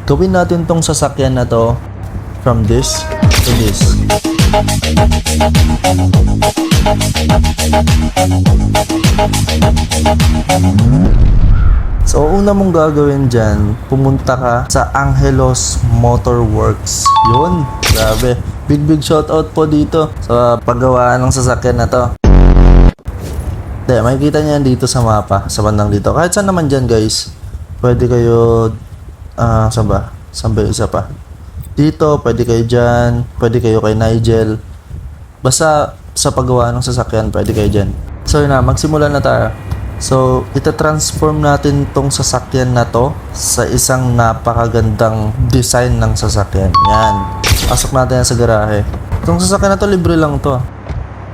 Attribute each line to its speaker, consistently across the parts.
Speaker 1: Gawin natin tong sasakyan na to from this to this. So, una mong gagawin dyan, pumunta ka sa Angelos Motor Works. Yun, grabe. Big shoutout po dito sa paggawa ng sasakyan na to. Hindi, makikita niyan dito sa mapa, sa bandang dito. Kahit saan naman dyan guys, pwede kayo, saan ba? Saan ba yung isa pa? Dito, pwede kayo dyan, pwede kayo kay Nigel. Basta sa paggawa ng sasakyan, pwede kayo dyan. So yun na, magsimula na tayo. So, ita-transform natin tong sasakyan na to sa isang napakagandang design ng sasakyan. Yan. Pasok natin yan sa garahe. Itong sasakyan na to, libre lang to.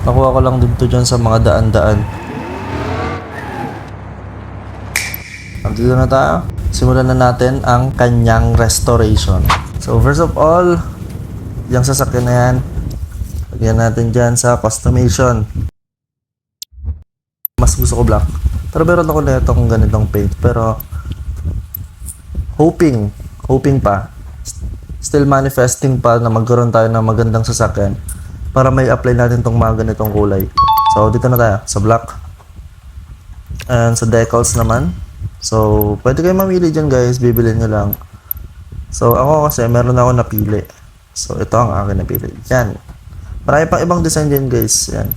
Speaker 1: Nakuha ko lang din to dyan sa mga daan-daan. Dito na tayo. Simulan na natin ang kanyang restoration. So, first of all, yung sasakyan na yan, lagyan natin dyan sa customization. Mas gusto ko black. Pero meron ako na itong ganitong paint. Pero hoping pa, still manifesting pa na magkaroon tayo ng magandang sasakyan para may apply natin itong mga ganitong kulay. So dito na tayo sa black. And sa decals naman. So pwede kayo mamili dyan guys, bibili nyo lang. So ako kasi meron ako napili. So ito ang akin napili. Yan. Marami pang ibang design dyan guys. Yan.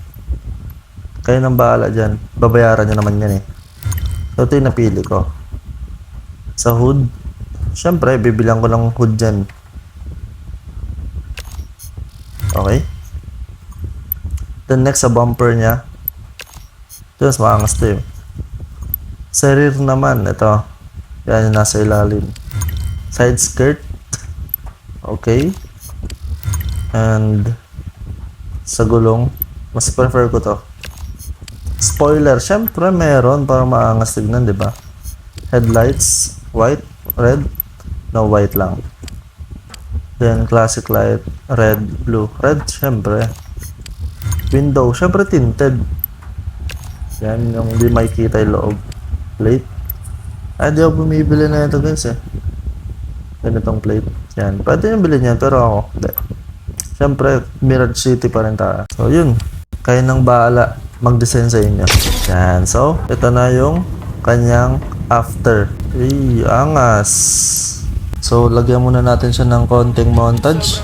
Speaker 1: Kayo nang bahala dyan. Babayaran nyo naman yan eh. So, ito yung napili ko. Sa hood. Siyempre, bibilang ko ng hood dyan. Okay. Then next, sa bumper niya. Ito mas maangas to eh. Sa rear naman, ito. Yan yung nasa ilalim. Side skirt. Okay. And sa gulong, mas prefer ko to. Spoiler, syempre meron para maangas tignan, di ba? Headlights, white, red, no white lang. Then classic light, red, blue, red, syempre. Window, syempre tinted. Yan yung di makikita yung loob. Plate. Ay, di ako bumibili na ito guys eh. Ganitong plate. Yan, pwede yung bilhin yan pero ako, hindi. Syempre, Mirage City pa rin tayo. So yun, kayo nang bahala mag-design sa inyo. Yan. So, ito na yung kanyang after. Ay, angas. So, lagyan muna natin siya ng konting montage.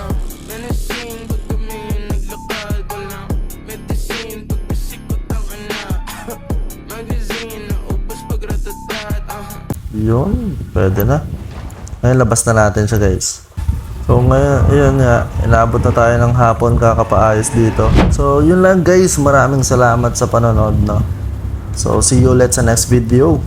Speaker 1: Yun. Pwede na. Ngayon, labas na natin siya guys. So ngayon, yun nga, inaabot na tayo ng hapon kakapaayos dito. So yun lang guys, maraming salamat sa panonood no. So see you ulit sa next video.